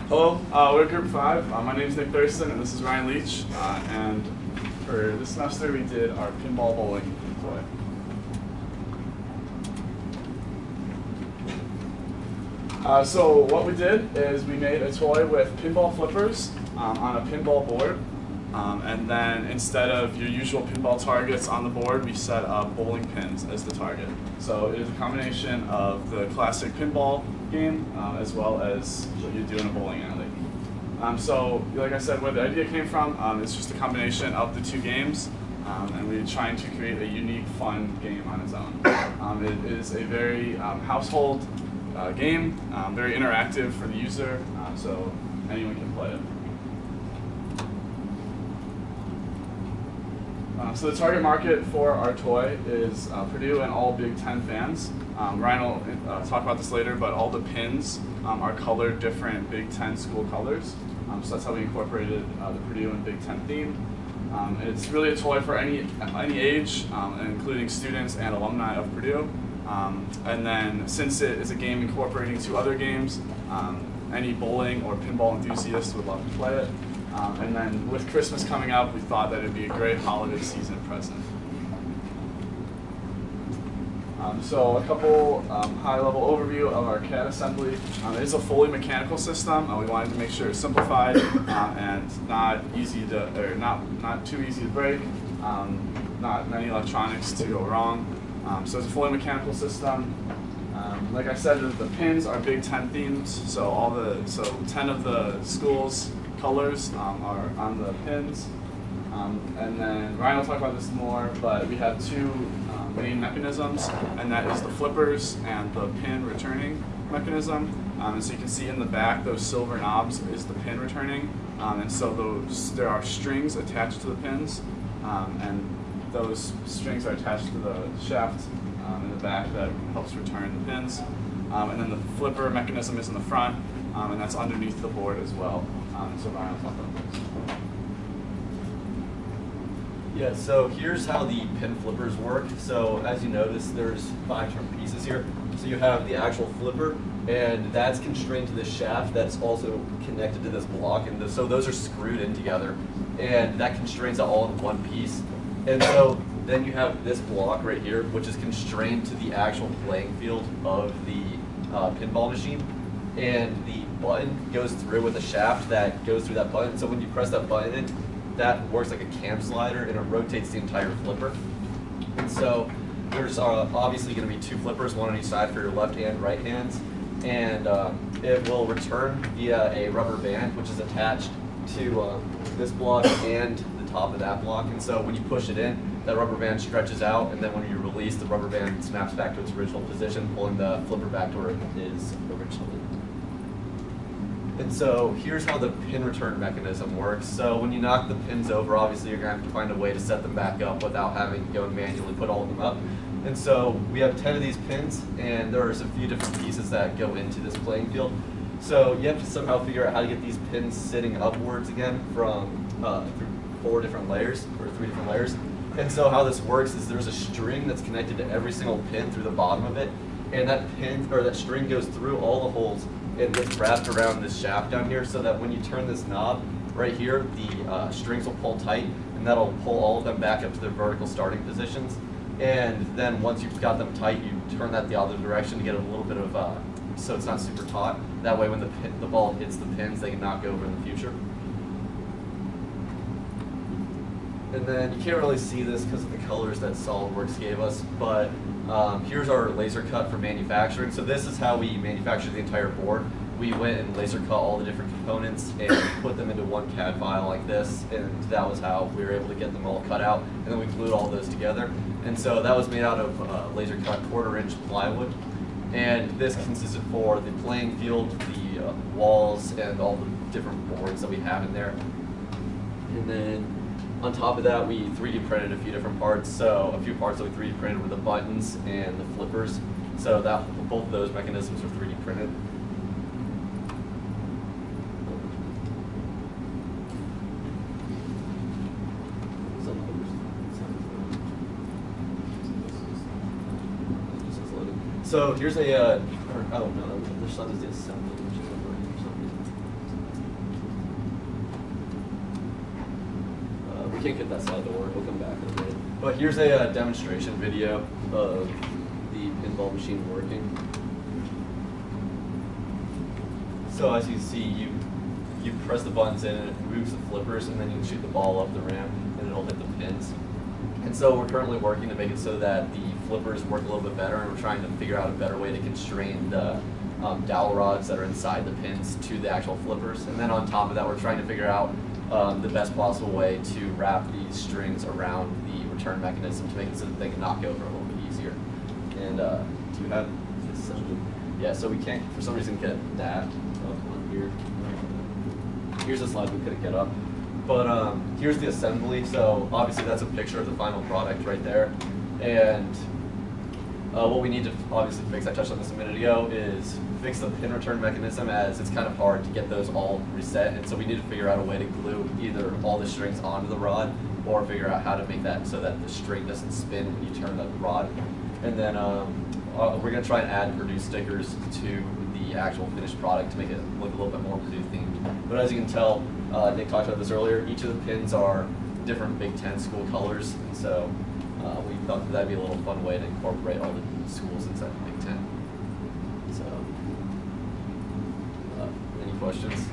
Hello, we're Group 5. My name is Nick Thurston, and this is Ryan Leach. And for this semester, we did our pinball bowling toy. So what we did is we made a toy with pinball flippers on a pinball board. And then instead of your usual pinball targets on the board, we set up bowling pins as the target. So it is a combination of the classic pinball game as well as what you do in a bowling alley. So like I said, where the idea came from, it's just a combination of the two games. And we're trying to create a unique, fun game on its own. It is a very household game, very interactive for the user, so anyone can play it. So the target market for our toy is Purdue and all Big Ten fans. Ryan will talk about this later, but all the pins are colored different Big Ten school colors. So that's how we incorporated the Purdue and Big Ten theme. It's really a toy for any age, including students and alumni of Purdue. And then since it is a game incorporating two other games, any bowling or pinball enthusiasts would love to play it. And then with Christmas coming up, we thought that it'd be a great holiday season present. So a couple high-level overview of our CAD assembly. It is a fully mechanical system. We wanted to make sure it's simplified and not easy to, or not too easy to break. Not many electronics to go wrong. So it's a fully mechanical system. Like I said, the pins are Big Ten themes. So 10 of the schools' colors are on the pins. And then Ryan will talk about this more, but we have two main mechanisms, and that is the flippers and the pin returning mechanism. And so you can see in the back, those silver knobs is the pin returning. And so there are strings attached to the pins, and those strings are attached to the shaft in the back that helps return the pins. And then the flipper mechanism is in the front, and that's underneath the board as well. So Ryan will talk about this. Yeah, so here's how the pin flippers work. So as you notice, there's 5 different pieces here. So you have the actual flipper, and that's constrained to this shaft that's also connected to this block. And so those are screwed in together, and that constrains it all in one piece. And so then you have this block right here, which is constrained to the actual playing field of the pinball machine. And the button goes through with a shaft that goes through that button. So when you press that button in, that works like a cam slider, and it rotates the entire flipper. And so there's obviously going to be 2 flippers, one on each side for your left and right hands. And it will return via a rubber band, which is attached to this block and the top of that block. And so when you push it in, that rubber band stretches out, and then when you release, the rubber band snaps back to its original position, pulling the flipper back to where it is originally. And so here's how the pin return mechanism works. So when you knock the pins over, obviously you're going to have to find a way to set them back up without having to go and manually put all of them up. And so we have 10 of these pins, and there's a few different pieces that go into this playing field. So you have to somehow figure out how to get these pins sitting upwards again from through 4 different layers, or 3 different layers. And so how this works is there's a string that's connected to every single pin through the bottom of it, and that pin, or that string goes through all the holes and gets wrapped around this shaft down here, so that when you turn this knob right here, the strings will pull tight, and that'll pull all of them back up to their vertical starting positions. And then once you've got them tight, you turn that the other direction to get a little bit of, so it's not super taut. That way when the ball hits the pins, they can knock over in the future. And then you can't really see this because of the colors that SolidWorks gave us, but here's our laser cut for manufacturing. So this is how we manufactured the entire board. We went and laser cut all the different components and put them into one CAD file like this, and that was how we were able to get them all cut out. And then we glued all those together. And so that was made out of laser cut 1/4-inch plywood. And this consisted for the playing field, the walls, and all the different boards that we have in there. And then on top of that, we 3D printed a few different parts. So a few parts that we 3D printed were the buttons and the flippers. So that both of those mechanisms were 3D printed. So here's a, oh no, the other side is the assembly, which is over here for some reason. can't get that slide to work. We'll come back in a minute. But here's a demonstration video of the pinball machine working. So as you see, you press the buttons in and it moves the flippers, and then you can shoot the ball up the ramp and it'll hit the pins. And so we're currently working to make it so that the flippers work a little bit better, and we're trying to figure out a better way to constrain the dowel rods that are inside the pins to the actual flippers. And then on top of that, we're trying to figure out the best possible way to wrap these strings around the return mechanism to make it so that they can knock over a little bit easier. And do you have this? Yeah, so we can't, for some reason, get that up on here. Here's the slide we couldn't get up. But here's the assembly. So obviously that's a picture of the final product right there. And what we need to obviously fix, I touched on this a minute ago, is fix the pin return mechanism, as it's kind of hard to get those all reset. And so we need to figure out a way to glue either all the strings onto the rod, or figure out how to make that so that the string doesn't spin when you turn the rod. And then we're going to try and add Purdue stickers to the actual finished product to make it look a little bit more Purdue themed. But as you can tell, Nick talked about this earlier, each of the pins are different Big Ten school colors, and so we thought that that'd be a little fun way to incorporate all the schools inside the Big Ten. So, any questions?